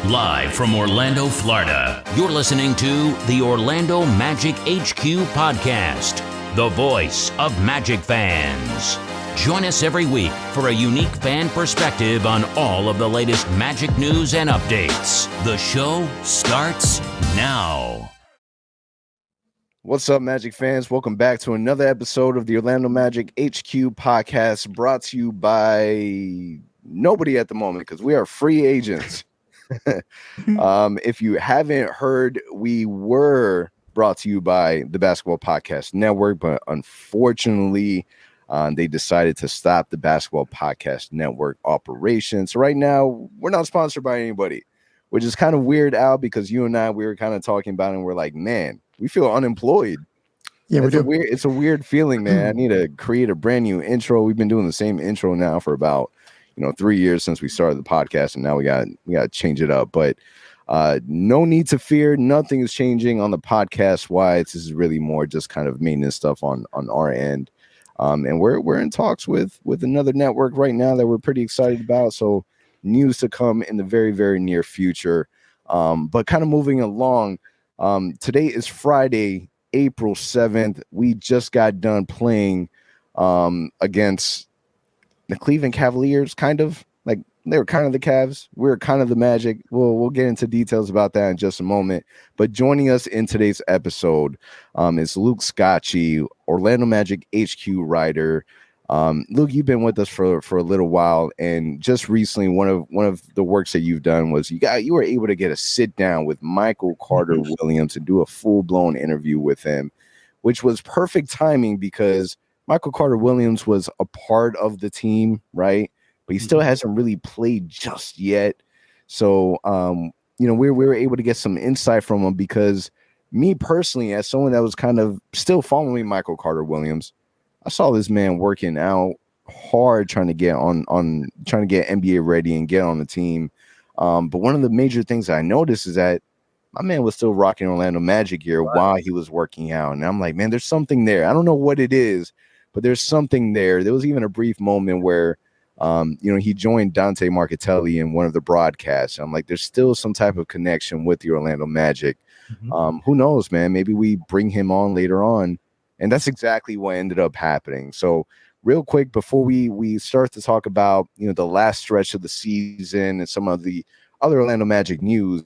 Live from Orlando, Florida, you're listening to the Orlando Magic HQ podcast, the voice of Magic fans. Join us every week for a unique fan perspective on all of the latest Magic news and updates. The show starts now. What's up, Magic fans? Welcome back to another episode of the Orlando Magic HQ podcast, brought to you by nobody at the moment because we are free agents. If you haven't heard, we were brought to you by the Basketball Podcast Network, but unfortunately, they decided to stop the Basketball Podcast Network operations. So right now, we're not sponsored by anybody, which is kind of weird, Al, because you and I, we were kind of talking about it, and we're like, man, we feel unemployed. Yeah, it's a weird feeling, man. I need to create a brand new intro. We've been doing the same intro now for about 3 years since we started the podcast, and now we got to change it up. But no need to fear. Nothing is changing on the podcast wise. This is really more just kind of maintenance stuff on our end. And we're in talks with another network right now that we're pretty excited about. So news to come in the very, very near future. But kind of moving along. Today is Friday, April 7th. We just got done playing against the Cleveland Cavaliers, kind of like they were kind of the Cavs. We're kind of the Magic. We'll get into details about that in just a moment. But joining us in today's episode is Luke Scotchy, Orlando Magic HQ writer. Luke, you've been with us for a little while, and just recently, one of the works that you've done was you were able to get a sit down with Michael Carter Williams and do a full blown interview with him, which was perfect timing because Michael Carter Williams was a part of the team, right? But he still hasn't really played just yet. So, we were able to get some insight from him because me personally, as someone that was kind of still following Michael Carter Williams, I saw this man working out hard, trying to get NBA ready and get on the team. But one of the major things I noticed is that my man was still rocking Orlando Magic gear while he was working out. And I'm like, man, there's something there. I don't know what it is, but there's something there. There was even a brief moment where, he joined Dante Markelle in one of the broadcasts. I'm like, there's still some type of connection with the Orlando Magic. Who knows, man? Maybe we bring him on later on. And that's exactly what ended up happening. So real quick, before we start to talk about, the last stretch of the season and some of the other Orlando Magic news,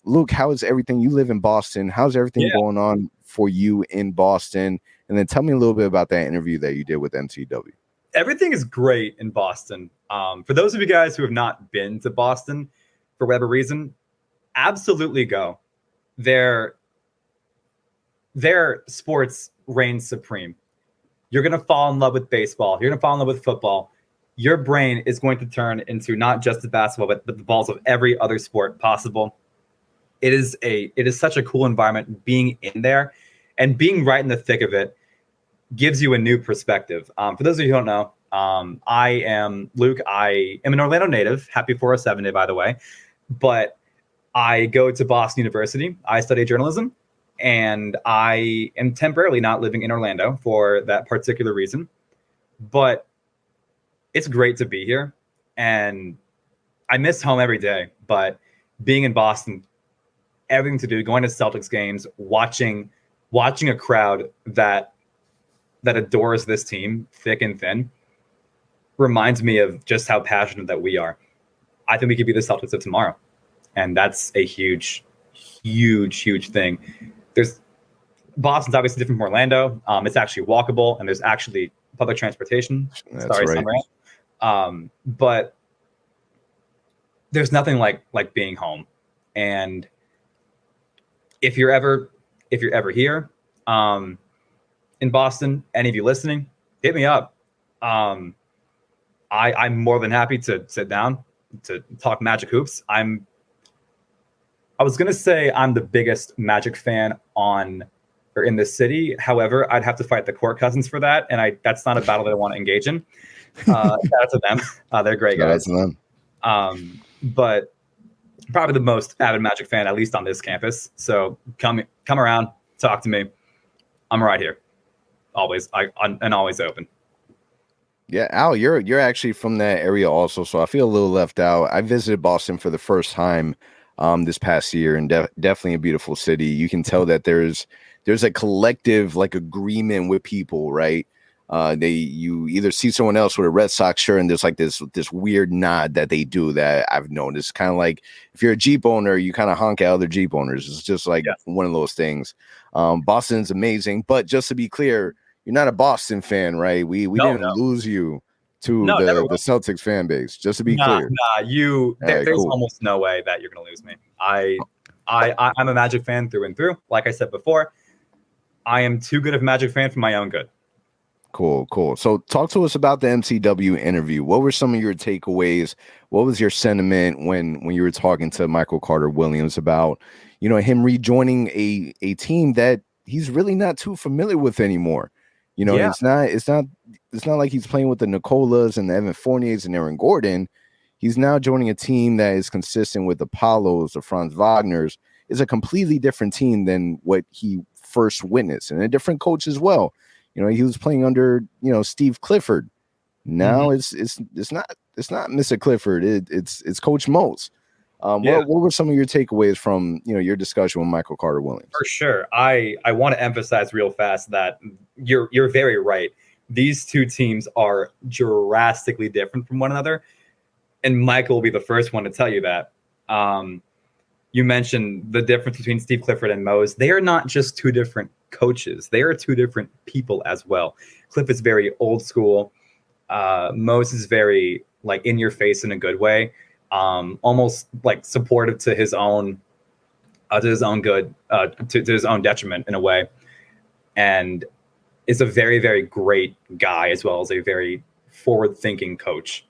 Luke, how is everything? You live in Boston. How's everything going on for you in Boston? And then tell me a little bit about that interview that you did with MTW. Everything is great in Boston. For those of you guys who have not been to Boston for whatever reason, absolutely go. Their sports reigns supreme. You're going to fall in love with baseball. You're going to fall in love with football. Your brain is going to turn into not just the basketball, but the balls of every other sport possible. It is such a cool environment being in there, and being right in the thick of it gives you a new perspective. For those of you who don't know, I am Luke. I am an Orlando native. Happy 407 Day, by the way. But I go to Boston University. I study journalism. And I am temporarily not living in Orlando for that particular reason. But it's great to be here. And I miss home every day. But being in Boston, everything to do, going to Celtics games, watching a crowd that adores this team, thick and thin, reminds me of just how passionate that we are. I think we could be the Celtics of tomorrow. And that's a huge, huge, huge thing. Boston's obviously different from Orlando. It's actually walkable, and there's actually public transportation. That's right. But there's nothing like being home. And if you're ever here in Boston, any of you listening, hit me up. I'm more than happy to sit down to talk Magic hoops. I was going to say I'm the biggest Magic fan in the city. However, I'd have to fight the Court Cousins for that. And that's not a battle that I want to engage in. Shout out to them. They're great guys. But probably the most avid Magic fan, at least on this campus. So come around, talk to me. I'm right here. Always. And always open. Yeah, Al, you're actually from that area also, so I feel a little left out. I visited Boston for the first time this past year, and definitely a beautiful city. You can tell that there's a collective like agreement with people, right? You either see someone else with a Red Sox shirt, and there's like this weird nod that they do that I've noticed. Kind of like if you're a Jeep owner, you kind of honk at other Jeep owners. It's just like one of those things. Boston's amazing, but just to be clear, you're not a Boston fan, right? We didn't lose you to the Celtics fan base, just to be clear. There's Cool. almost no way that you're gonna lose me. I'm a Magic fan through and through. Like I said before, I am too good of a Magic fan for my own good. Cool. So talk to us about the MCW interview. What were some of your takeaways? What was your sentiment when you were talking to Michael Carter Williams about, him rejoining a team that he's really not too familiar with anymore? It's not like he's playing with the Nicolas and the Evan Fourniers and Aaron Gordon. He's now joining a team that is consistent with the Paolos, the Franz Wagners. It's a completely different team than what he first witnessed, and a different coach as well. He was playing under, Steve Clifford. Now it's not Mr. Clifford. It's Coach Mose. What were some of your takeaways from your discussion with Michael Carter Williams? For sure, I want to emphasize real fast that you're very right. These two teams are drastically different from one another, and Michael will be the first one to tell you that. You mentioned the difference between Steve Clifford and Mose. They are not just two different coaches. They are two different people as well. Cliff is very old school. Mose is very like in your face in a good way. Almost like supportive to his own good, to his own detriment in a way, and is a very, very great guy as well as a very forward-thinking coach.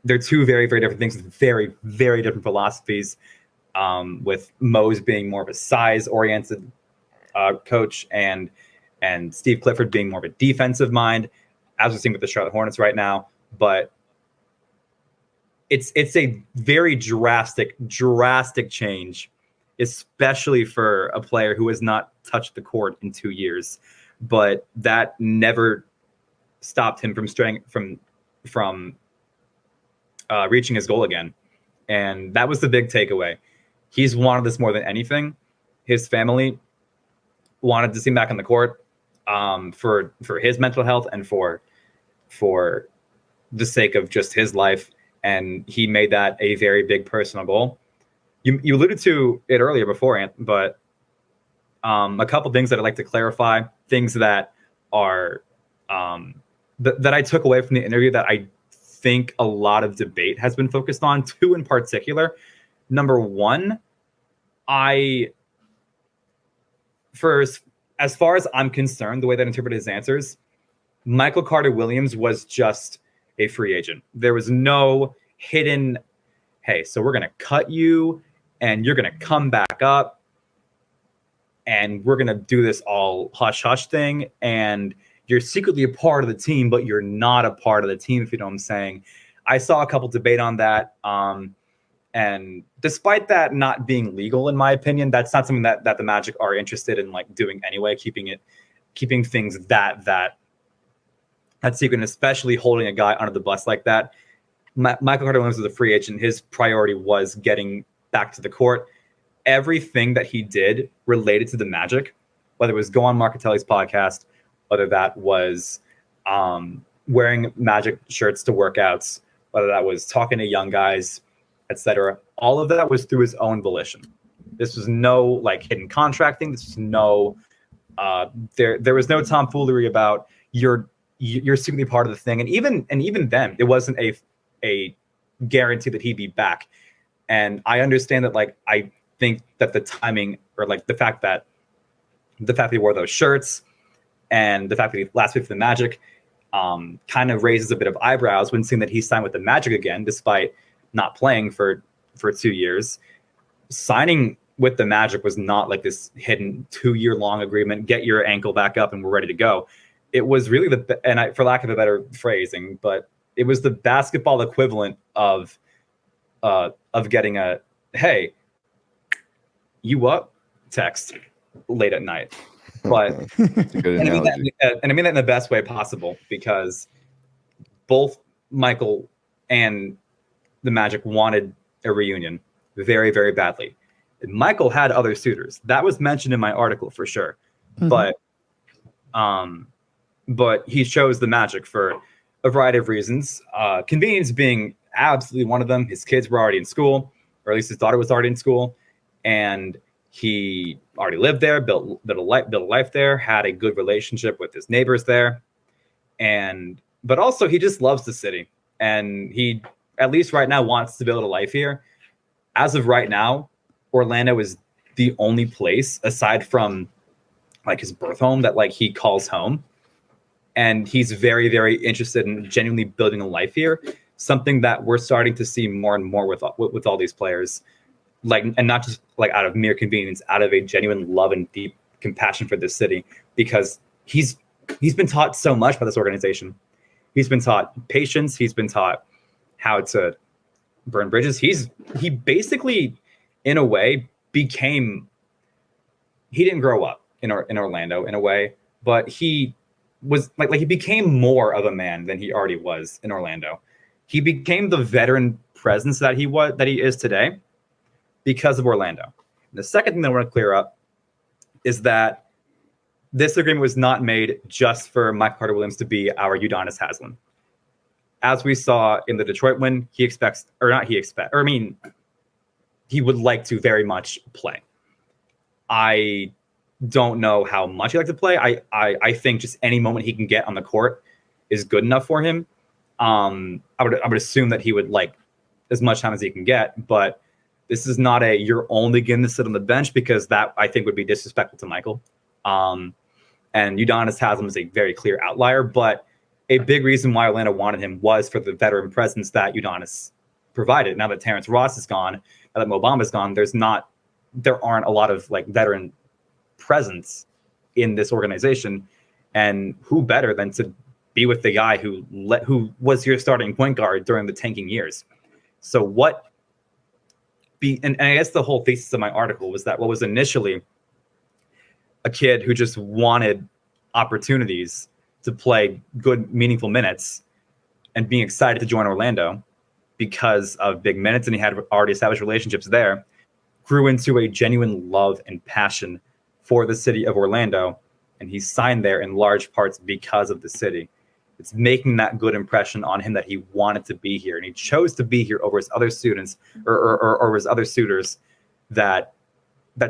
They're two very, very different things with very, very different philosophies. With Mose being more of a size-oriented coach, and Steve Clifford being more of a defensive mind, as we're seeing with the Charlotte Hornets right now. But it's a very drastic change, especially for a player who has not touched the court in 2 years. But that never stopped him from reaching his goal again, and that was the big takeaway. He's wanted this more than anything. His family wanted to see him back on the court for his mental health and for the sake of just his life. And he made that a very big personal goal. You alluded to it earlier before, Ant, but a couple things that I'd like to clarify, things that are that I took away from the interview that I think a lot of debate has been focused on, two in particular. Number one, as far as I'm concerned, the way that I interpreted his answers, Michael Carter Williams was just a free agent. There was no hidden, hey, so we're going to cut you and you're going to come back up and we're going to do this all hush-hush thing. And you're secretly a part of the team, but you're not a part of the team, if you know what I'm saying. I saw a couple debate on that. And despite that not being legal, in my opinion, that's not something that the Magic are interested in like doing anyway, keeping things that secret, and especially holding a guy under the bus like that. Michael Carter Williams was a free agent. His priority was getting back to the court. Everything that he did related to the Magic, whether it was go on Markatelli's podcast, whether that was wearing Magic shirts to workouts, whether that was talking to young guys, etc. All of that was through his own volition. This was no like hidden contracting. This was no there was no tomfoolery about you're secretly part of the thing. And even then, it wasn't a guarantee that he'd be back. And I understand that, like, I think that the timing, or like the fact that he wore those shirts and the fact that he last week for the Magic kind of raises a bit of eyebrows when seeing that he signed with the Magic again, despite not playing for 2 years. Signing with the Magic was not like this hidden 2-year-long agreement, get your ankle back up and we're ready to go. It was really for lack of a better phrasing, but it was the basketball equivalent of getting a, hey, you up text late at night. But It's a good analogy. and I mean that in the best way possible, because both Michael and the Magic wanted a reunion very, very badly. Michael had other suitors. That was mentioned in my article for sure. But he chose the Magic for a variety of reasons. Convenience being absolutely one of them. His kids were already in school, or at least his daughter was already in school, and he already lived there, built a life there, had a good relationship with his neighbors there, but also he just loves the city, and he, at least right now, wants to build a life here. As of right now, Orlando is the only place aside from like his birth home that like he calls home. And he's very, very interested in genuinely building a life here. Something that we're starting to see more and more with all these players, like, and not just like out of mere convenience, out of a genuine love and deep compassion for this city, because he's been taught so much by this organization. He's been taught patience. He's been taught how to burn bridges. He basically, in a way, he didn't grow up in Orlando in a way, but he was like he became more of a man than he already was in Orlando. He became the veteran presence that he is today because of Orlando. And the second thing that I want to clear up is that this agreement was not made just for Michael Carter-Williams to be our Udonis Haslem. As we saw in the Detroit win, he would like to very much play. I don't know how much he likes to play. I think just any moment he can get on the court is good enough for him. I would assume that he would like as much time as he can get, but this is not you're only going to sit on the bench, because that I think would be disrespectful to Michael. And Udonis Haslem is a very clear outlier, but a big reason why Orlando wanted him was for the veteran presence that Udonis provided. Now that Terrence Ross is gone, now that Mo Bamba's gone, there aren't a lot of like veteran presence in this organization, and who better than to be with the guy who was your starting point guard during the tanking years. So and I guess the whole thesis of my article was that what was initially a kid who just wanted opportunities to play good, meaningful minutes and being excited to join Orlando because of big minutes, and he had already established relationships there, grew into a genuine love and passion for the city of Orlando, and he signed there in large parts because of the city. It's making that good impression on him that he wanted to be here, and he chose to be here over his other students or his other suitors. That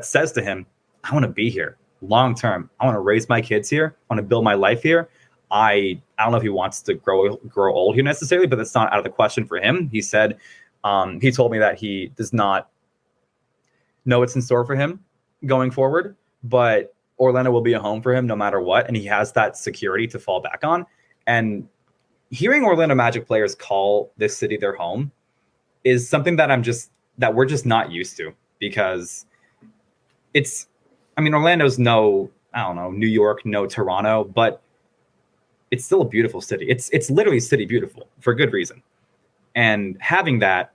says to him, I want to be here long term. I want to raise my kids here. I want to build my life here. I don't know if he wants to grow old here necessarily, but that's not out of the question for him. He said, he told me that he does not know what's in store for him going forward, but Orlando will be a home for him no matter what, and he has that security to fall back on. And hearing Orlando Magic players call this city their home is something that we're just not used to, because Orlando's no New York, no Toronto, but it's still a beautiful city. It's literally city beautiful for good reason. And having that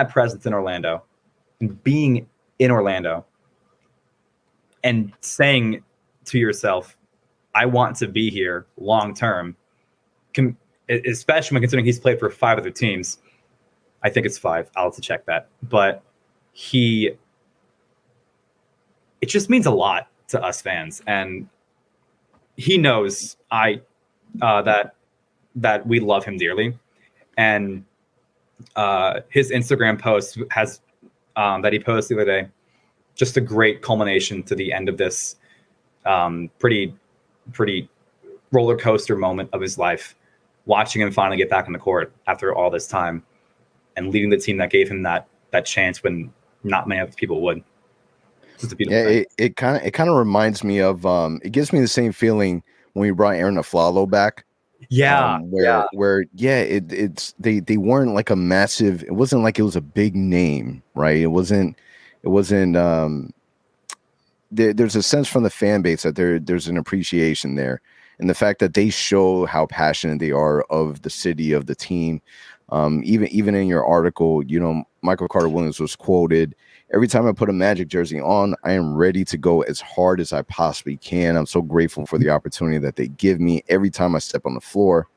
presence in Orlando and being in Orlando and saying to yourself, I want to be here long term, especially when considering he's played for 5 other teams. I think it's 5. I'll have to check that. But it just means a lot to us fans. And he knows that we love him dearly. And his Instagram post has that he posted the other day, just a great culmination to the end of this pretty roller coaster moment of his life, watching him finally get back on the court after all this time and leading the team that gave him that chance when not many other people would. Just a beautiful thing. It kind of reminds me of it gives me the same feeling when we brought Aaron Aflalo back. Where they weren't like a massive, it wasn't like it was a big name, right? It wasn't there's a sense from the fan base that there's an appreciation there, and the fact that they show how passionate they are of the city, of the team. Even in your article, Michael Carter-Williams was quoted, every time I put a Magic jersey on, I am ready to go as hard as I possibly can. I'm so grateful for the opportunity that they give me every time I step on the floor.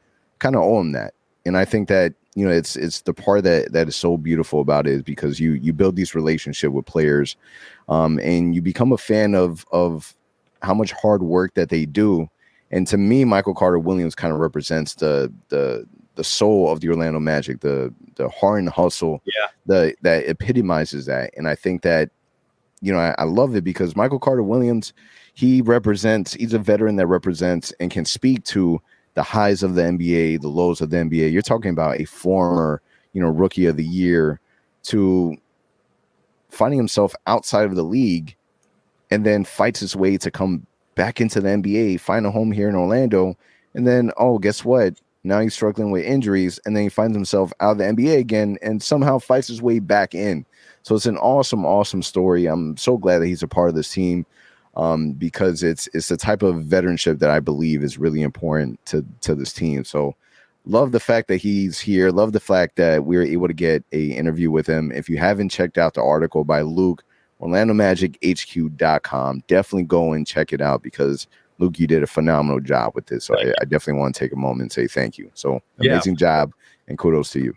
kind of owe him that. And I think that, you know, it's the part that is so beautiful about it, is because you build these relationships with players, and you become a fan of how much hard work that they do. And to me, Michael Carter Williams kind of represents the soul of the Orlando Magic, the heart and hustle, that epitomizes that. And I think that, you know, I love it because Michael Carter Williams, he's a veteran that represents and can speak to the highs of the NBA, the lows of the NBA. You're talking about a former, you know, rookie of the year to finding himself outside of the league and then fights his way to come back into the NBA, find a home here in Orlando. And then, oh, guess what? Now he's struggling with injuries, and then he finds himself out of the NBA again and somehow fights his way back in. So it's an awesome, awesome story. I'm so glad that he's a part of this team, because it's the type of veteranship that I believe is really important to this team. So love the fact that he's here. Love the fact that we were able to get a interview with him. If you haven't checked out the article by Luke, OrlandoMagicHQ.com, definitely go and check it out, because Luke, you did a phenomenal job with this. So I definitely want to take a moment and say thank you. So amazing job, and kudos to you.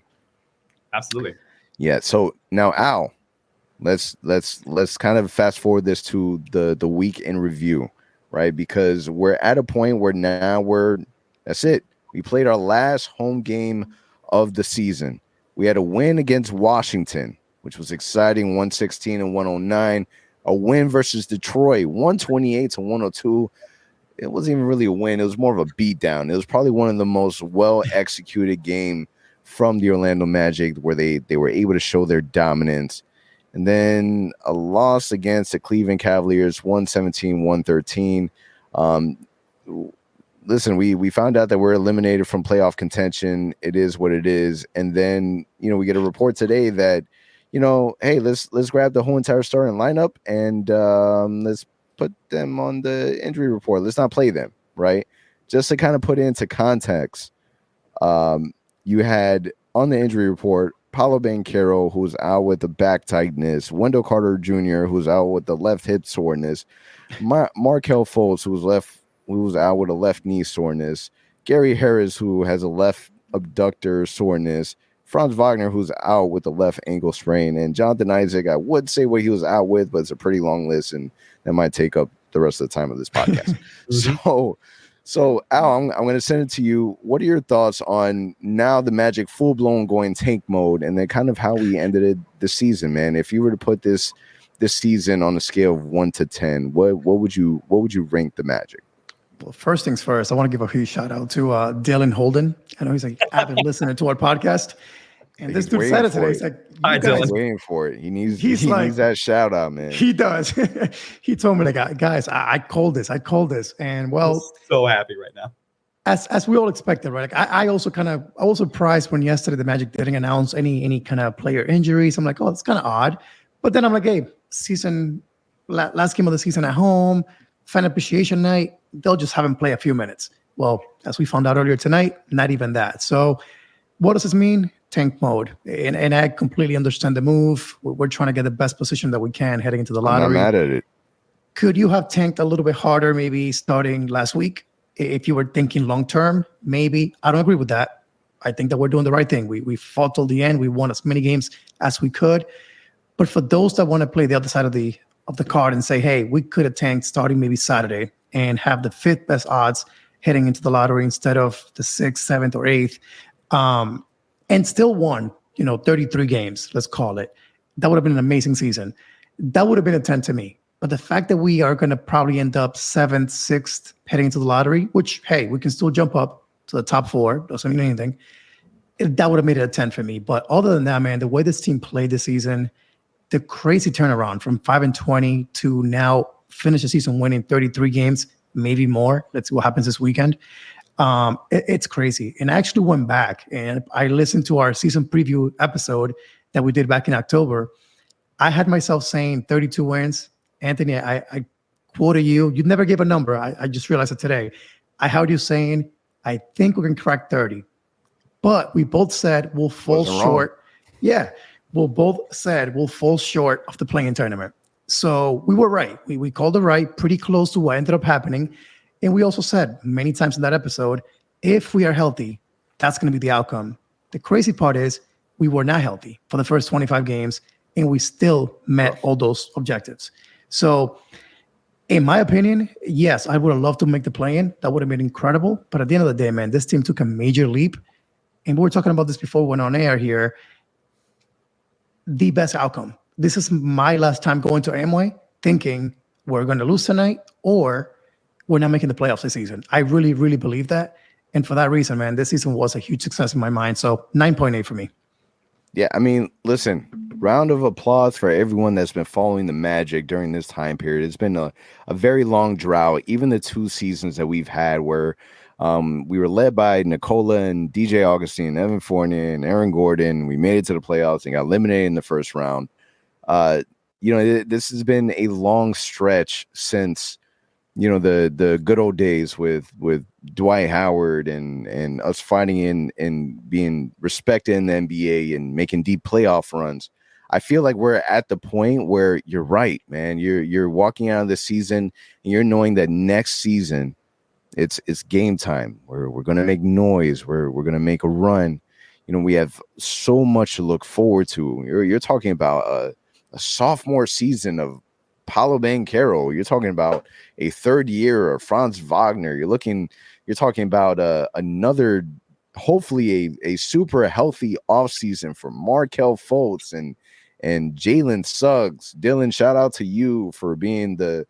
Absolutely. Yeah. So now, Al, let's kind of fast forward this to the week in review, right? Because we're at a point where now that's it. We played our last home game of the season. We had a win against Washington, which was exciting, 116 and 109. A win versus Detroit, 128 to 102. It wasn't even really a win. It was more of a beatdown. It was probably one of the most well-executed game from the Orlando Magic, where they were able to show their dominance. And then a loss against the Cleveland Cavaliers, 117-113. Listen, we found out that we're eliminated from playoff contention. It is what it is. And then, you know, we get a report today that, you know, hey, let's grab the whole entire starting lineup and let's put them on the injury report. Let's not play them, right? Just to kind of put it into context, you had on the injury report Paolo Banchero, who's out with the back tightness, Wendell Carter Jr., who's out with the left hip soreness, Markelle Fultz, who was out with a left knee soreness, Gary Harris, who has a left abductor soreness, Franz Wagner, who's out with the left ankle sprain, and Jonathan Isaac, I would say what he was out with, but it's a pretty long list, and that might take up the rest of the time of this podcast. So Al, I'm going to send it to you. What are your thoughts on now the Magic full-blown going tank mode, and then kind of how we ended the season, man? If you were to put this season on a scale of 1 to 10, what would you rank the Magic? Well, first things first, I want to give a huge shout out to Dylan Holden. I know he's like avid listener to our podcast. And this dude said it today. He's like, he's waiting for it. He needs that shout out, man. He does. He told me, like, guys, I called this. And well, I'm so happy right now. As we all expected, right? Like I was surprised when yesterday the Magic didn't announce any kind of player injuries. I'm like, oh, it's kind of odd. But then I'm like, hey, last game of the season at home, fan appreciation night, they'll just have him play a few minutes. Well, as we found out earlier tonight, not even that. So what does this mean? Tank mode. And I completely understand the move. We're trying to get the best position that we can heading into the lottery. I'm not mad at it. Could you have tanked a little bit harder, maybe starting last week? If you were thinking long-term, maybe. I don't agree with that. I think that we're doing the right thing. We fought till the end. We won as many games as we could. But for those that want to play the other side of the card and say, hey, we could have tanked starting maybe Saturday and have the 5th best odds heading into the lottery instead of the 6th, 7th, or 8th, and still won, 33 games, let's call it. That would have been an amazing season. That would have been a 10 to me. But the fact that we are going to probably end up 7th, 6th heading into the lottery, which, hey, we can still jump up to the top 4, doesn't mean anything. That would have made it a 10 for me. But other than that, man, the way this team played this season, the crazy turnaround from 5-20 to now finish the season winning 33 games, maybe more. Let's see what happens this weekend. It's crazy. And I actually went back and I listened to our season preview episode that we did back in October. I had myself saying 32 wins. Anthony, I quoted you. You never gave a number. I just realized it today. I heard you saying, I think we're going to crack 30. But we both said we'll fall short. Yeah. We both said we'll fall short of the play-in tournament. So we were right. We called it right, pretty close to what ended up happening. And we also said many times in that episode, if we are healthy, that's going to be the outcome. The crazy part is we were not healthy for the first 25 games, and we still met all those objectives. So in my opinion, yes, I would have loved to make the play-in. That would have been incredible. But at the end of the day, man, this team took a major leap. And we were talking about this before we went on air here. The best outcome. This is my last time going to Amway thinking we're going to lose tonight or we're not making the playoffs this season. I really, really believe that. And for that reason, man, this season was a huge success in my mind. So 9.8 for me. Yeah, I mean, listen, round of applause for everyone that's been following the Magic during this time period. It's been a very long drought. Even the 2 seasons that we've had where we were led by Nikola and DJ Augustine, Evan Fournier, and Aaron Gordon. We made it to the playoffs and got eliminated in the first round. This has been a long stretch since, the good old days with Dwight Howard and us fighting in and being respected in the NBA and making deep playoff runs. I feel like we're at the point where you're right, man. You're walking out of the season and you're knowing that next season it's game time. We're gonna make noise. We're gonna make a run. We have so much to look forward to. You're talking about a sophomore season of Paolo Banchero. You're talking about a third year of Franz Wagner. You're talking about another, hopefully a super healthy offseason for Markelle Fultz and Jalen Suggs. Dylan, shout out to you for being the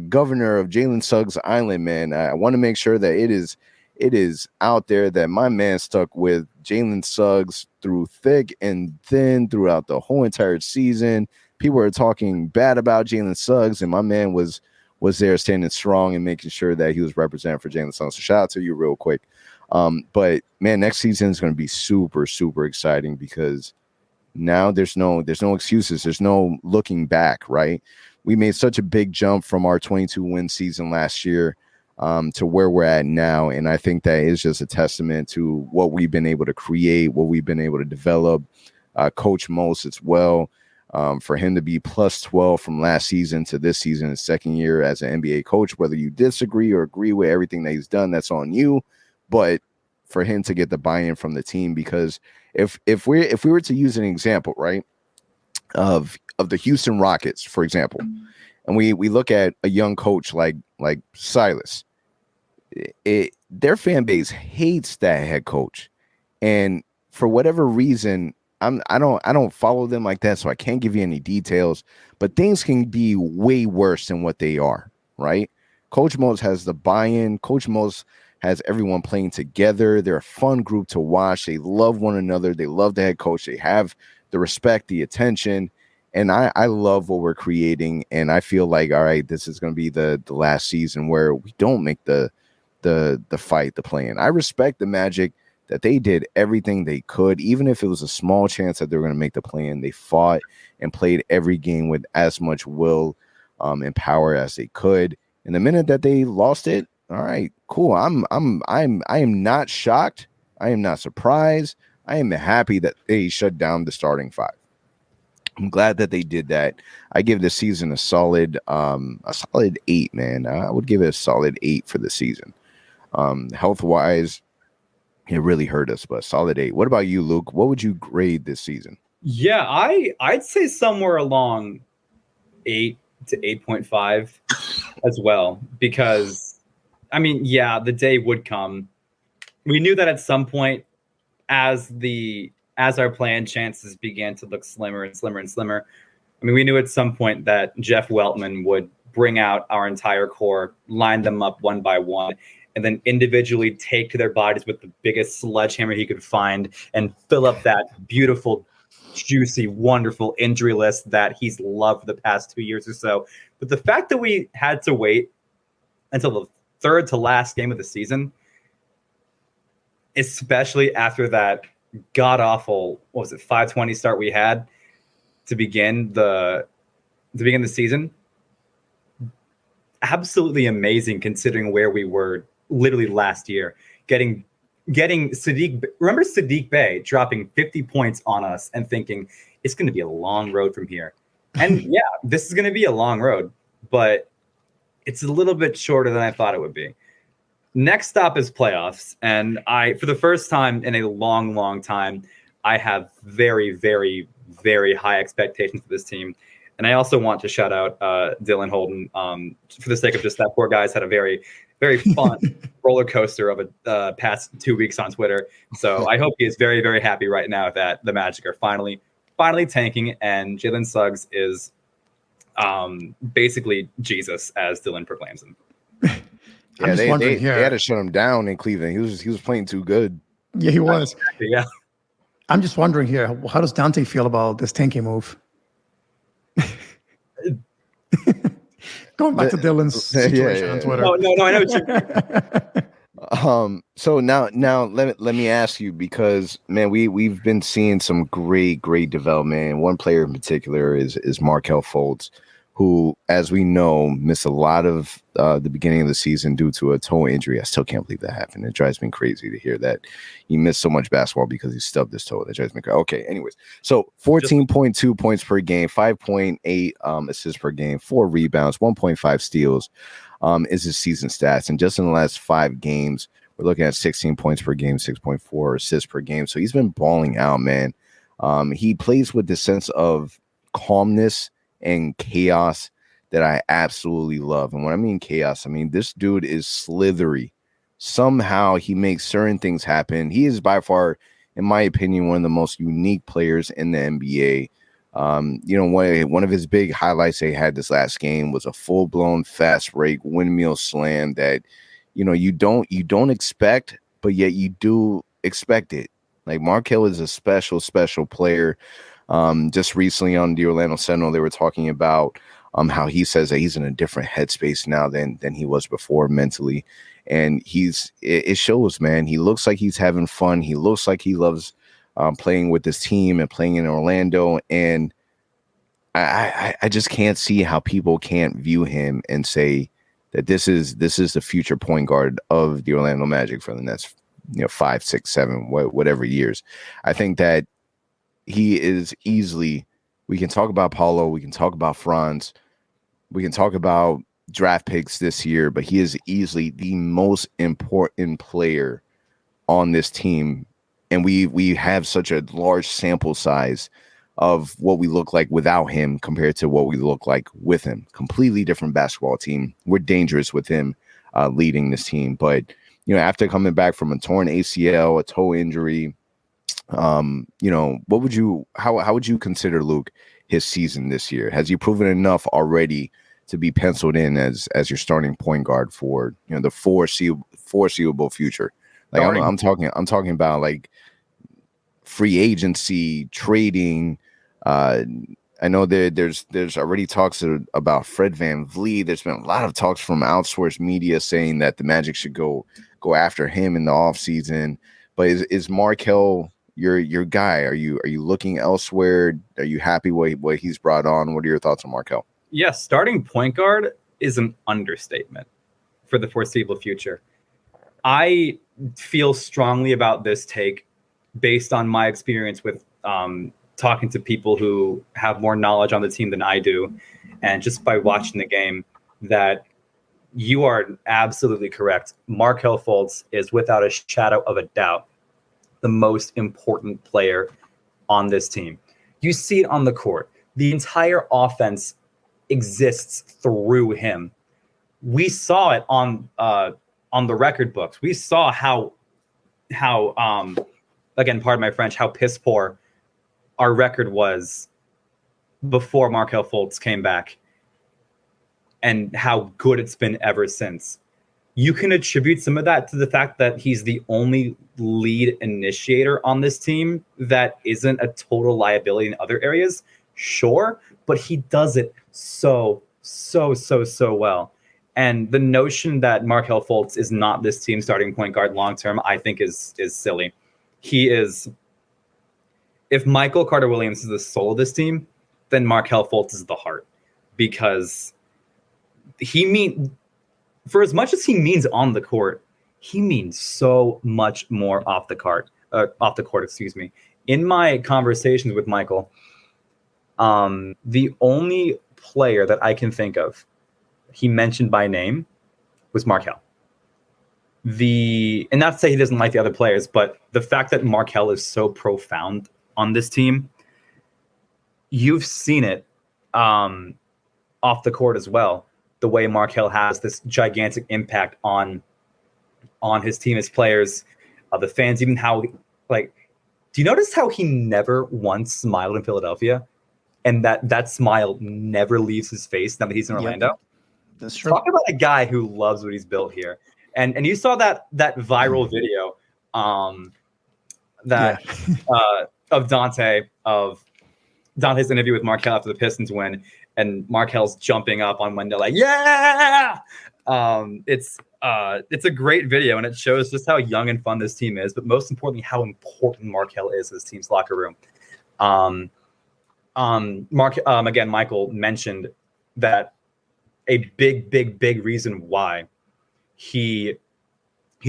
governor of Jalen Suggs Island, man. I want to make sure that it is out there that my man stuck with Jalen Suggs through thick and thin throughout the whole entire season. People are talking bad about Jalen Suggs, and my man was there standing strong and making sure that he was representing for Jalen Suggs. So shout out to you real quick. But man, next season is going to be super, super exciting because now there's no excuses. There's no looking back, right? We made such a big jump from our 22-win season last year to where we're at now. And I think that is just a testament to what we've been able to create, what we've been able to develop. Coach Most as well. For him to be plus 12 from last season to this season, his second year as an NBA coach, whether you disagree or agree with everything that he's done, that's on you. But for him to get the buy-in from the team, because if we were to use an example, right, of the Houston Rockets, for example, and we look at a young coach like Silas, their fan base hates that head coach, and for whatever reason, I don't follow them like that, so I can't give you any details. But things can be way worse than what they are, right? Coach Mose has the buy-in. Coach Mose has everyone playing together. They're a fun group to watch. They love one another. They love the head coach. They have the respect, the attention, and I love what we're creating. And I feel like, all right, this is going to be the last season where we don't make the fight, the play-in. I respect the Magic that they did everything they could, even if it was a small chance that they were going to make the play-in. They fought and played every game with as much will and power as they could. And the minute that they lost it, all right, cool. I am not shocked. I am not surprised. I am happy that they shut down the starting 5. I'm glad that they did that. I give this season a solid 8, man. I would give it a solid 8 for the season. Health-wise, it really hurt us, but solid 8. What about you, Luke? What would you grade this season? Yeah, I'd say somewhere along 8 to 8.5 as well, because I mean, yeah, the day would come. We knew that at some point, as our plan chances began to look slimmer and slimmer and slimmer. I mean, we knew at some point that Jeff Weltman would bring out our entire core, line them up one by one, and then individually take to their bodies with the biggest sledgehammer he could find and fill up that beautiful, juicy, wonderful injury list that he's loved for the past 2 years or so. But the fact that we had to wait until the third to last game of the season, especially after that god-awful, 520 start we had to begin the season, absolutely amazing considering where we were literally last year, getting Sadiq. Remember Sadiq Bey dropping 50 points on us and thinking it's going to be a long road from here. And yeah, this is going to be a long road, but it's a little bit shorter than I thought it would be. next stop is playoffs. And for the first time in a long, long time, I have very, very, very high expectations for this team. And I also want to shout out Dylan Holden for the sake of just that poor guy's had a very, very fun roller coaster of a past 2 weeks on Twitter. So I hope he is very, very happy right now that the Magic are finally tanking, and Jalen Suggs is basically Jesus, as Dylan proclaims him. Yeah, they had to shut him down in Cleveland. He was playing too good. Yeah, he was. Exactly, yeah. I'm just wondering here, how does Dante feel about this tanking move? Going back to Dylan's situation on Twitter. No, I know what you're So now let me ask you, because man, we've been seeing some great development. One player in particular is Markelle Fultz, who, as we know, missed a lot of the beginning of the season due to a toe injury. I still can't believe that happened. It drives me crazy to hear that he missed so much basketball because he stubbed his toe. That drives me crazy. Okay, anyways. So 14.2 points per game, 5.8 assists per game, 4 rebounds, 1.5 steals is his season stats. And just in the last 5 games, we're looking at 16 points per game, 6.4 assists per game. So he's been balling out, man. He plays with the sense of calmness and chaos that I absolutely love. And when I mean chaos, I mean this dude is slithery. Somehow he makes certain things happen. He is by far, in my opinion, one of the most unique players in the NBA. One of his big highlights they had this last game was a full-blown fast break windmill slam that, you don't expect, but yet you do expect it. Like, Markelle is a special player. Just recently on the Orlando Sentinel, they were talking about how he says that he's in a different headspace now than he was before mentally. And it shows, man. He looks like he's having fun. He looks like he loves playing with this team and playing in Orlando. And I just can't see how people can't view him and say that this is the future point guard of the Orlando Magic for the next 5, 6, 7, whatever years. I think that he is easily, we can talk about Paolo, we can talk about Franz, we can talk about draft picks this year, but he is easily the most important player on this team. And we have such a large sample size of what we look like without him compared to what we look like with him. Completely different basketball team. We're dangerous with him leading this team. But, after coming back from a torn ACL, a toe injury, what would you, how would you consider, Luke, his season this year? Has he proven enough already to be penciled in as your starting point guard for the foreseeable future? Like, I'm talking about like free agency, trading. I know there's already talks about Fred VanVleet. There's been a lot of talks from outsourced media saying that the Magic should go after him in the offseason. But is Markelle your guy? Are you looking elsewhere? Are you happy what he's brought on? What are your thoughts on Markelle? Yes, starting point guard is an understatement for the foreseeable future. I feel strongly about this take based on my experience with talking to people who have more knowledge on the team than I do, and just by watching the game, that you are absolutely correct. Markelle Fultz is, without a shadow of a doubt, the most important player on this team. You see it on the court. The entire offense exists through him. We saw it on the record books. We saw how again, pardon my French, how piss poor our record was before Markelle Fultz came back, and how good it's been ever since. You can attribute some of that to the fact that he's the only lead initiator on this team that isn't a total liability in other areas. Sure, but he does it so well. And the notion that Markelle Fultz is not this team's starting point guard long-term, I think is silly. He is, if Michael Carter-Williams is the soul of this team, then Markelle Fultz is the heart, because for as much as he means on the court, he means so much more off the court. In my conversations with Michael, the only player that I can think of he mentioned by name was Markelle. and not to say he doesn't like the other players, but the fact that Markelle is so profound on this team, you've seen it off the court as well. The way Markelle has this gigantic impact on his team, his players, the fans, even how like. Do you notice how he never once smiled in Philadelphia, and that smile never leaves his face now that he's in Orlando? Yep. That's true. Talk about a guy who loves what he's built here. And you saw that viral video of Dante's interview with Markelle after the Pistons win, and Markelle's jumping up on Wendell like, yeah! It's a great video, and it shows just how young and fun this team is, but most importantly, how important Markelle is to this team's locker room. Again, Michael mentioned that a big reason why he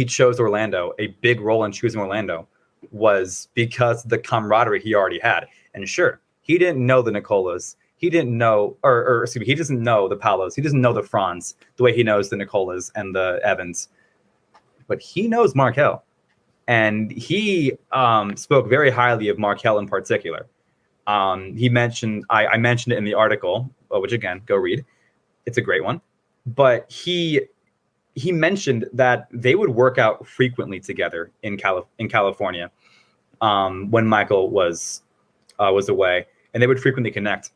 chose Orlando, a big role in choosing Orlando, was because of the camaraderie he already had. And sure, he didn't know the Nicolas. He didn't know, or excuse me, he doesn't know the Paolos. He doesn't know the Franz the way he knows the Nicolas and the Evans. But he knows Markelle. And he spoke very highly of Markelle in particular. He mentioned, I mentioned it in the article, which again, go read. It's a great one. But he mentioned that they would work out frequently together in California when Michael was away, and they would frequently connect.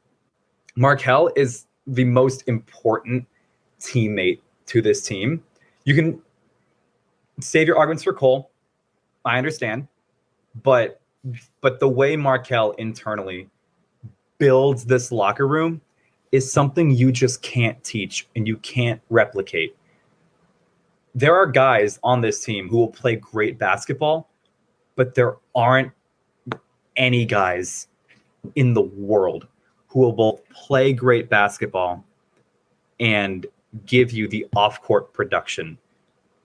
Markelle is the most important teammate to this team. You can save your arguments for Cole. I understand. But the way Markelle internally builds this locker room is something you just can't teach and you can't replicate. There are guys on this team who will play great basketball, but there aren't any guys in the world who will both play great basketball and give you the off-court production,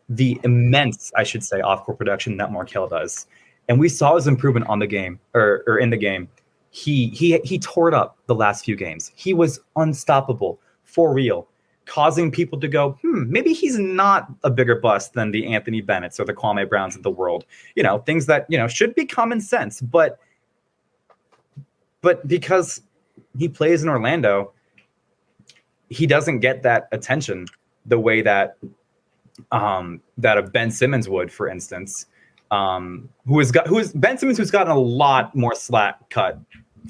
the immense, I should say, off-court production that Markelle does. And we saw his improvement on the game, or in the game. He tore it up the last few games. He was unstoppable, for real, causing people to go, maybe he's not a bigger bust than the Anthony Bennett's or the Kwame Browns of the world. Things that, should be common sense. But because he plays in Orlando, he doesn't get that attention the way that a Ben Simmons would, for instance. Ben Simmons, who's gotten a lot more slack cut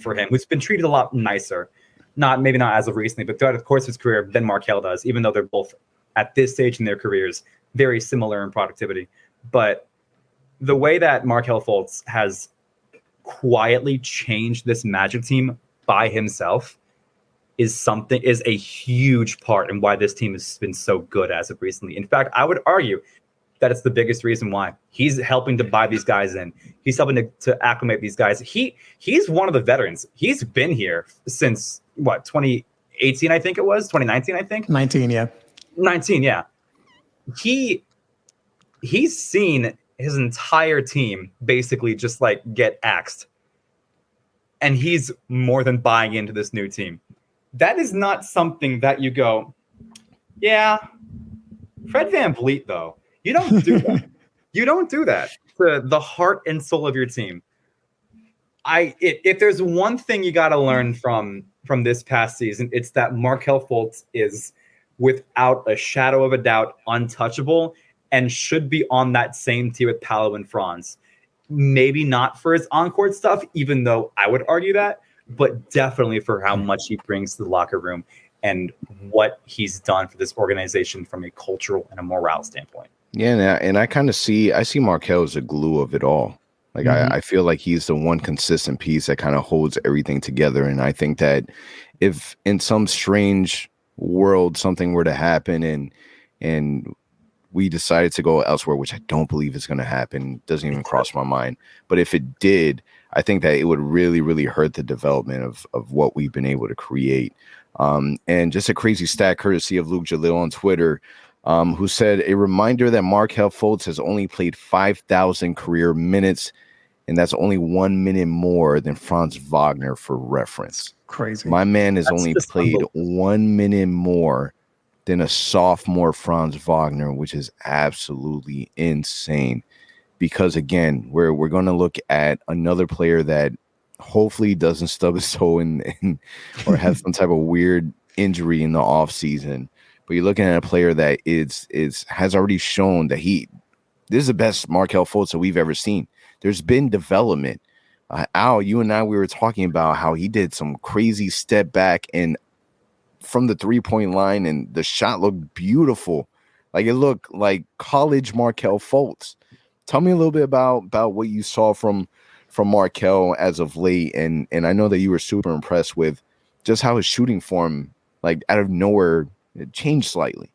for him, who's been treated a lot nicer, maybe not as of recently, but throughout the course of his career than Markelle does, even though they're both at this stage in their careers very similar in productivity. But the way that Markelle Fultz has quietly changed this Magic team by himself is a huge part in why this team has been so good as of recently. In fact, I would argue that it's the biggest reason why. He's helping to buy these guys in. He's helping to acclimate these guys. He's one of the veterans. He's been here since 2018, I think it was 2019, I think 19, yeah. 19, yeah. He's seen his entire team basically just like get axed, and he's more than buying into this new team. That is not something that you go, yeah, Fred VanVleet though. You don't do that. You don't do that to the heart and soul of your team. If there's one thing you got to learn from this past season, it's that Markelle Fultz is, without a shadow of a doubt, untouchable and should be on that same tier with Paolo and Franz. Maybe not for his on-court stuff, even though I would argue that, but definitely for how much he brings to the locker room and what he's done for this organization from a cultural and a morale standpoint. Yeah, and I kind of see Markelle as a glue of it all. Like I feel like he's the one consistent piece that kind of holds everything together. And I think that if in some strange world something were to happen and we decided to go elsewhere, which I don't believe is going to happen, doesn't even cross my mind. But if it did, I think that it would really, really hurt the development of what we've been able to create. And just a crazy stat courtesy of Luke Jalil on Twitter, who said, a reminder that Markelle Fultz has only played 5,000 career minutes, and that's only 1 minute more than Franz Wagner, for reference. Crazy. My man has only played 1 minute more than a sophomore Franz Wagner, which is absolutely insane. Because again, we're going to look at another player that hopefully doesn't stub his toe or have some type of weird injury in the offseason. But you're looking at a player that has already shown that this is the best Markelle Fultz that we've ever seen. There's been development. Al, you and I, we were talking about how he did some crazy step back and from the 3-point line, and the shot looked beautiful. Like it looked like college Markelle Fultz. Tell me a little bit about what you saw from Markelle as of late, and I know that you were super impressed with just how his shooting form, like out of nowhere, it changed slightly.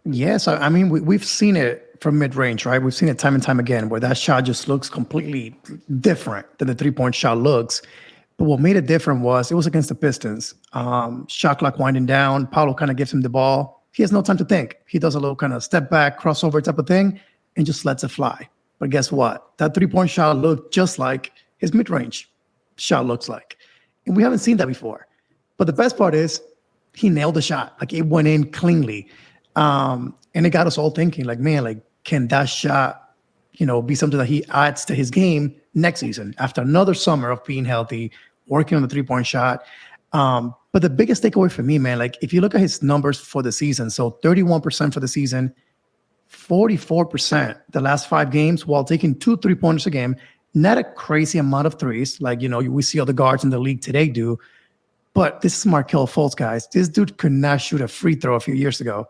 Yes, I mean we've seen it from mid-range, right? We've seen it time and time again where that shot just looks completely different than the 3-point shot looks. But what made it different was it was against the Pistons. Shot clock winding down. Paolo kind of gives him the ball. He has no time to think. He does a little kind of step back, crossover type of thing, and just lets it fly. But guess what? That 3-point shot looked just like his mid-range shot looks like. And we haven't seen that before. But the best part is he nailed the shot. Like it went in cleanly. And it got us all thinking, like, man, like, can that shot, be something that he adds to his game next season after another summer of being healthy, working on the 3-point shot? But the biggest takeaway for me, man, like if you look at his numbers for the season, so 31% for the season, 44% the last 5 games while taking 2 3-pointers a game, not a crazy amount of threes like, we see other guards in the league today do. But this is Markelle Fultz, guys. This dude could not shoot a free throw a few years ago.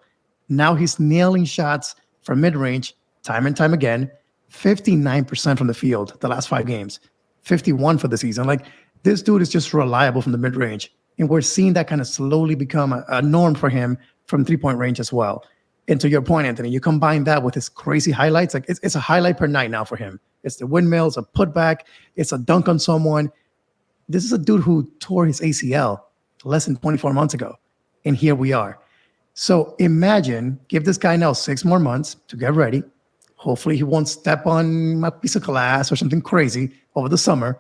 Now he's nailing shots from mid-range time and time again, 59% from the field the last 5 games, 51 for the season. Like this dude is just reliable from the mid-range. And we're seeing that kind of slowly become a norm for him from 3-point range as well. And to your point, Anthony, you combine that with his crazy highlights. Like it's a highlight per night now for him. It's the windmill, it's a putback, it's a dunk on someone. This is a dude who tore his ACL less than 24 months ago. And here we are. So imagine, give this guy now 6 more months to get ready. Hopefully he won't step on a piece of glass or something crazy over the summer.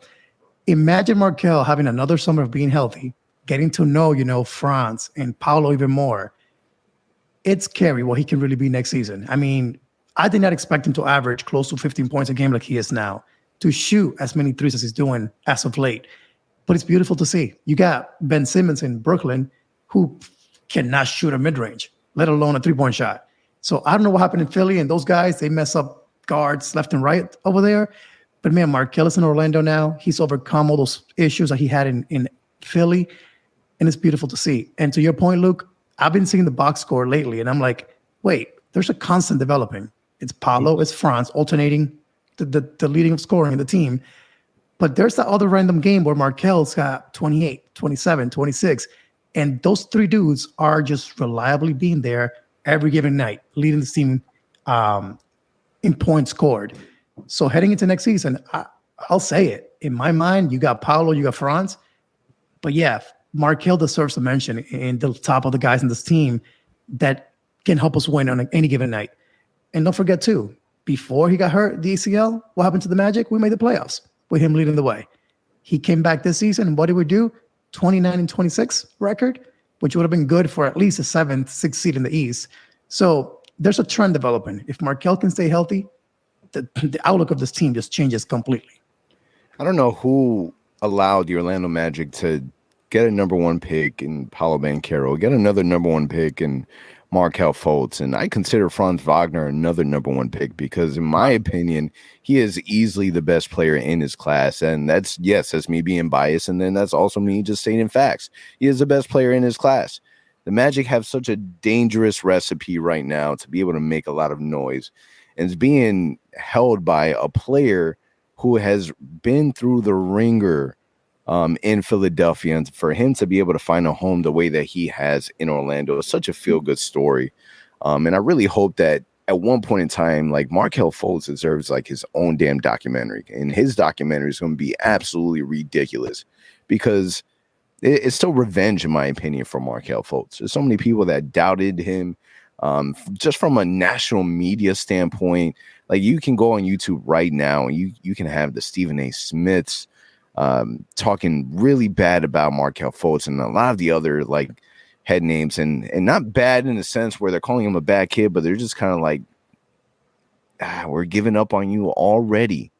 Imagine Markelle having another summer of being healthy, getting to know, Franz and Paolo even more. It's scary what he can really be next season. I mean, I did not expect him to average close to 15 points a game like he is now, to shoot as many threes as he's doing as of late. But it's beautiful to see. You got Ben Simmons in Brooklyn who cannot shoot a mid-range, let alone a 3-point shot. So I don't know what happened in Philly, and those guys, they mess up guards left and right over there. But man, Markelle is in Orlando now. He's overcome all those issues that he had in Philly, and it's beautiful to see. And to your point, Luke, I've been seeing the box score lately, and I'm like, wait, there's a constant developing. It's Paolo, it's Franz, alternating the leading of scoring in the team. But there's that other random game where Markelle's got 28, 27, 26, and those 3 dudes are just reliably being there every given night, leading the team in points scored. So heading into next season, I'll say it. In my mind, you got Paolo, you got Franz. But yeah, Markelle deserves a mention in the top of the guys in this team that can help us win on any given night. And don't forget, too, before he got hurt, the ACL, what happened to the Magic? We made the playoffs with him leading the way. He came back this season, and what did we do? 29-26 record, which would have been good for at least a 7th, 6th seed in the East. So there's a trend developing. If Markelle can stay healthy, the outlook of this team just changes completely. I don't know who allowed the Orlando Magic to get a number 1 pick in Paolo Banchero, get another number 1 pick in Markelle Fultz, and I consider Franz Wagner another number 1 pick because, in my opinion, he is easily the best player in his class. And that's me being biased, and then that's also me just stating facts. He is the best player in his class. The Magic have such a dangerous recipe right now to be able to make a lot of noise, and it's being held by a player who has been through the ringer in Philadelphia, and for him to be able to find a home the way that he has in Orlando is such a feel-good story. And I really hope that at one point in time, like, Markelle Fultz deserves like his own damn documentary, and his documentary is going to be absolutely ridiculous because it's still revenge, in my opinion, for Markelle Fultz. There's so many people that doubted him just from a national media standpoint. Like, you can go on YouTube right now and you can have the Stephen A. Smiths talking really bad about Markelle Fultz and a lot of the other like head names, and not bad in the sense where they're calling him a bad kid, but they're just kind of like, we're giving up on you already.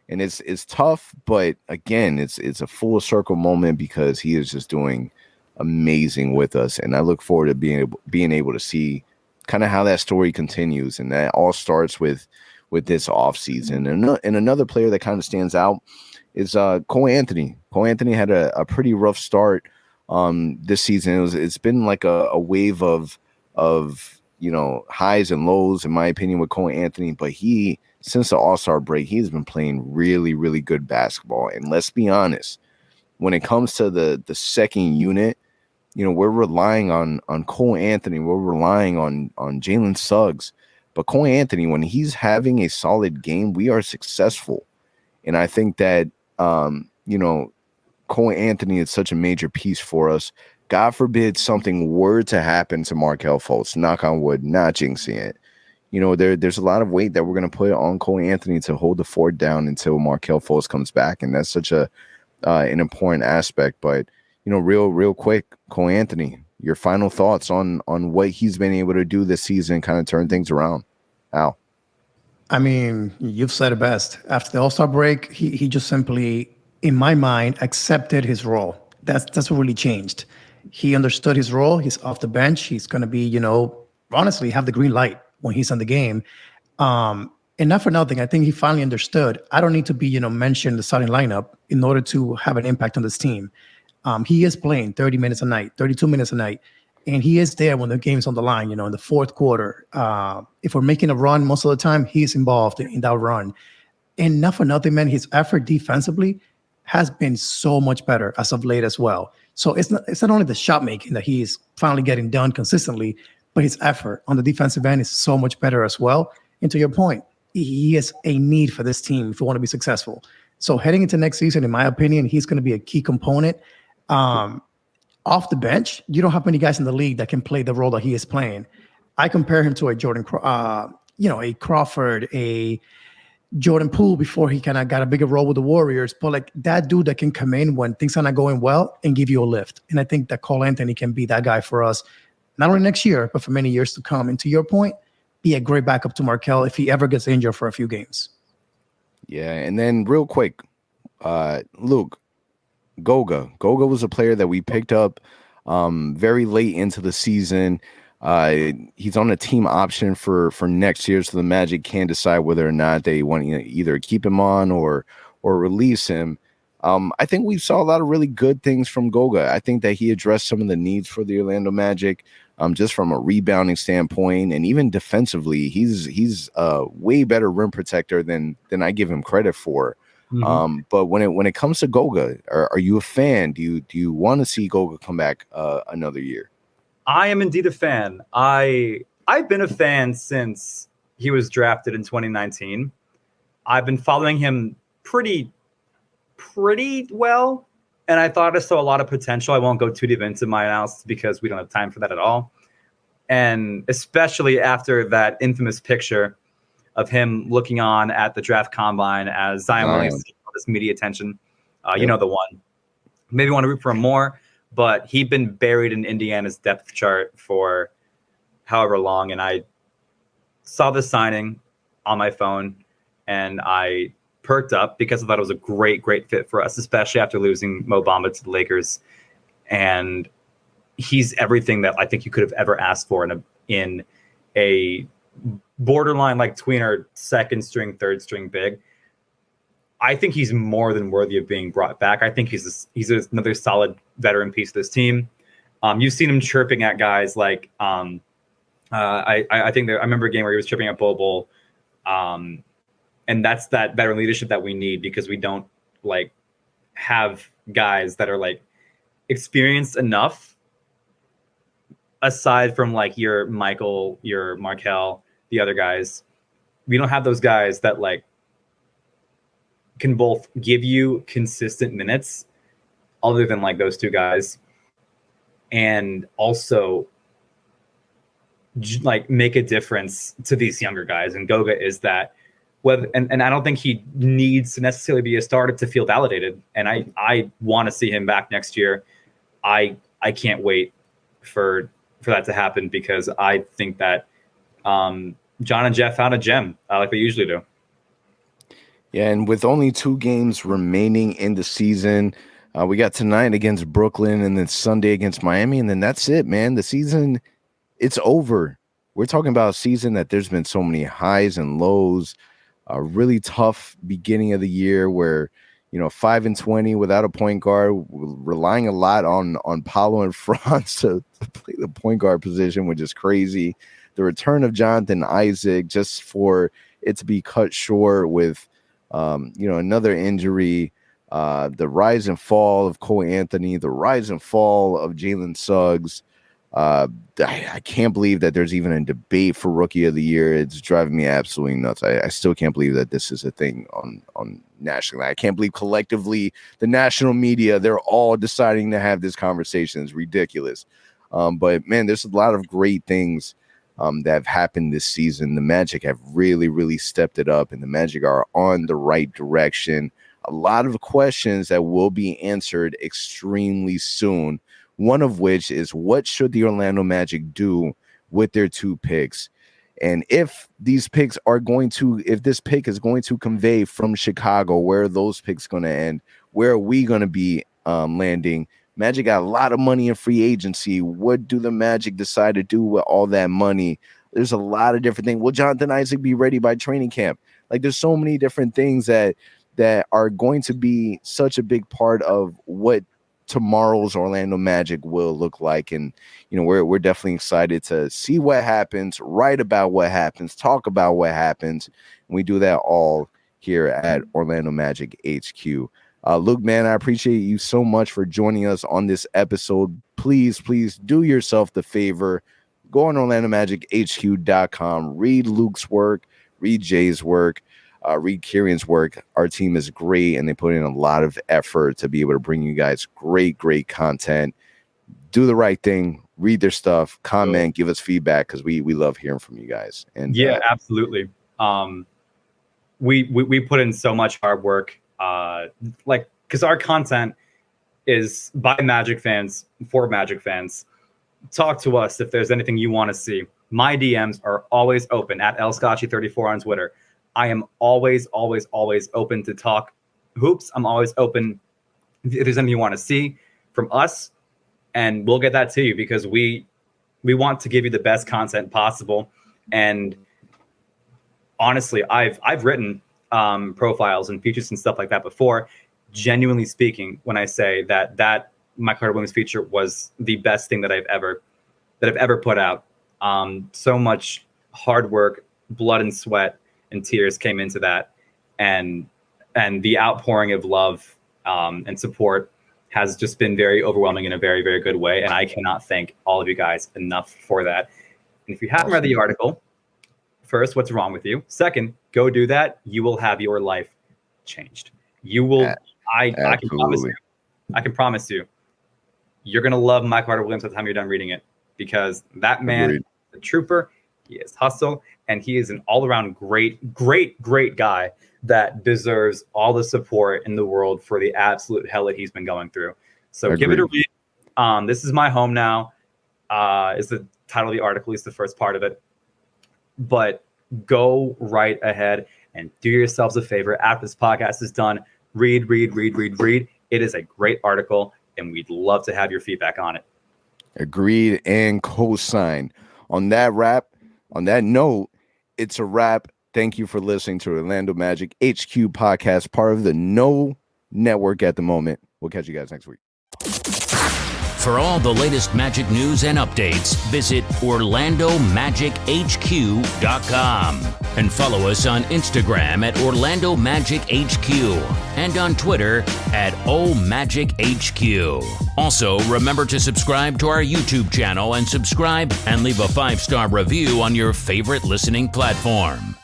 And it's tough, but again, it's a full circle moment because he is just doing amazing with us, and I look forward to being able to see kind of how that story continues, and that all starts with this offseason. And another player that kind of stands out is Cole Anthony. Cole Anthony had a pretty rough start this season. It's been like a wave of highs and lows, in my opinion, with Cole Anthony, but since the All-Star break, he's been playing really, really good basketball. And let's be honest, when it comes to the second unit, we're relying on Cole Anthony. We're relying on Jalen Suggs. But Cole Anthony, when he's having a solid game, we are successful. And I think that, Cole Anthony is such a major piece for us. God forbid something were to happen to Markelle Fultz, knock on wood, not jinxing it. There's a lot of weight that we're going to put on Cole Anthony to hold the fort down until Markelle Fultz comes back. And that's such an important aspect. But, real quick, Cole Anthony, your final thoughts on what he's been able to do this season, kind of turn things around. Al? I mean, you've said it best. After the All-Star break, he just simply, in my mind, accepted his role. That's what really changed. He understood his role. He's off the bench. He's going to be, honestly, have the green light when he's in the game. And not for nothing, I think he finally understood, I don't need to be, mentioned in the starting lineup in order to have an impact on this team. He is playing 30 minutes a night, 32 minutes a night. And he is there when the game's on the line, in the fourth quarter. If we're making a run, most of the time, he's involved in that run. And not for nothing, man, his effort defensively has been so much better as of late as well. So it's not only the shot making that he's finally getting done consistently, but his effort on the defensive end is so much better as well. And to your point, he is a need for this team if we want to be successful. So heading into next season, in my opinion, he's going to be a key component. Off the bench, you don't have many guys in the league that can play the role that he is playing. I compare him to a a Crawford, a Jordan Poole before he kind of got a bigger role with the Warriors, but like that dude that can come in when things are not going well and give you a lift. And I think that Cole Anthony can be that guy for us, not only next year, but for many years to come. And to your point, be a great backup to Markelle if he ever gets injured for a few games. Yeah, and then real quick, Luke, Goga was a player that we picked up very late into the season. He's on a team option for next year, so the Magic can decide whether or not they want to either keep him on or release him. I think we saw a lot of really good things from Goga. I think that he addressed some of the needs for the Orlando Magic, just from a rebounding standpoint, and even defensively, he's a way better rim protector than I give him credit for. Mm-hmm. But when it comes to Goga, are you a fan? Do you want to see Goga come back another year? I am indeed a fan. I've been a fan since he was drafted in 2019. I've been following him pretty well, and I thought I saw a lot of potential. I won't go too deep into my analysis because we don't have time for that at all. And especially after that infamous picture of him looking on at the draft combine as Zion Williams all this media attention. You know the one. Maybe want to root for him more, but he'd been buried in Indiana's depth chart for however long. And I saw the signing on my phone and I perked up because I thought it was a great fit for us, especially after losing Mo Bamba to the Lakers. And he's everything that I think you could have ever asked for in a borderline like tweener second string, third string big. I think he's more than worthy of being brought back. I think he's another solid veteran piece of this team. You've seen him chirping at guys like I think I remember a game where he was chirping at Bol, and that's that veteran leadership that we need because we don't like have guys that are like experienced enough. Aside from like your Michael, your Markelle, the other guys, we don't have those guys that like can both give you consistent minutes other than like those two guys and also like make a difference to these younger guys. And Goga is that and I don't think he needs to necessarily be a starter to feel validated. And I want to see him back next year. I I can't wait for that to happen, because I think that John and Jeff found a gem, like they usually do. Yeah, and with only 2 games remaining in the season, we got tonight against Brooklyn and then Sunday against Miami, and then that's it, man. The season, it's over. We're talking about a season that there's been so many highs and lows, a really tough beginning of the year where, 5-20 without a point guard, relying a lot on Paolo and Franz to play the point guard position, which is crazy. The return of Jonathan Isaac just for it to be cut short with, another injury, the rise and fall of Cole Anthony, the rise and fall of Jalen Suggs. I can't believe that there's even a debate for Rookie of the Year. It's driving me absolutely nuts. I still can't believe that this is a thing on nationally. I can't believe collectively the national media, they're all deciding to have this conversation. It's ridiculous. But man, there's a lot of great things that have happened this season. The Magic have really, really stepped it up, and the Magic are on the right direction. A lot of questions that will be answered extremely soon. One of which is, what should the Orlando Magic do with their 2 picks? And if this pick is going to convey from Chicago, where are those picks going to end? Where are we going to be landing? Magic got a lot of money in free agency. What do the Magic decide to do with all that money? There's a lot of different things. Will Jonathan Isaac be ready by training camp? Like, there's so many different things that are going to be such a big part of what tomorrow's Orlando Magic will look like. And we're definitely excited to see what happens, write about what happens, talk about what happens, and we do that all here at Orlando Magic HQ. Luke, man, I appreciate you so much for joining us on this episode. Please do yourself the favor, go on OrlandoMagicHQ.com, read Luke's work, read Jay's work, read Kieran's work. Our team is great, and they put in a lot of effort to be able to bring you guys great content. Do the right thing, read their stuff, comment, give us feedback, because we love hearing from you guys. And yeah, absolutely. We put in so much hard work, because our content is by Magic fans for Magic fans. Talk to us if there's anything you want to see. My DMs are always open at LScotchy34 on Twitter. I am always open to talk hoops. I'm always open if there's anything you want to see from us, and we'll get that to you, because we want to give you the best content possible. And honestly, I've written profiles and features and stuff like that before. Genuinely speaking, when I say that my Carter Williams feature was the best thing that I've ever put out. So much hard work, blood and sweat and tears came into that, and the outpouring of love and support has just been very overwhelming in a very, very good way. And I cannot thank all of you guys enough for that. And if you haven't read the article, first, what's wrong with you? Second, go do that. You will have your life changed. You will. I can promise you, you're gonna love Mike Carter Williams by the time you're done reading it, because that man is a trooper. He is hustle, and he is an all-around great guy that deserves all the support in the world for the absolute hell that he's been going through. So give it a read. This is my home now. Is the title of the article, at least the first part of it. But go right ahead and do yourselves a favor. After this podcast is done, read. It is a great article, and we'd love to have your feedback on it. Agreed and co-signed. On that note, it's a wrap. Thank you for listening to Orlando Magic HQ podcast, part of the No Network at the moment. We'll catch you guys next week. For all the latest Magic news and updates, visit OrlandoMagicHQ.com and follow us on Instagram at Orlando Magic HQ and on Twitter at OMagicHQ. Also, remember to subscribe to our YouTube channel and subscribe and leave a 5-star review on your favorite listening platform.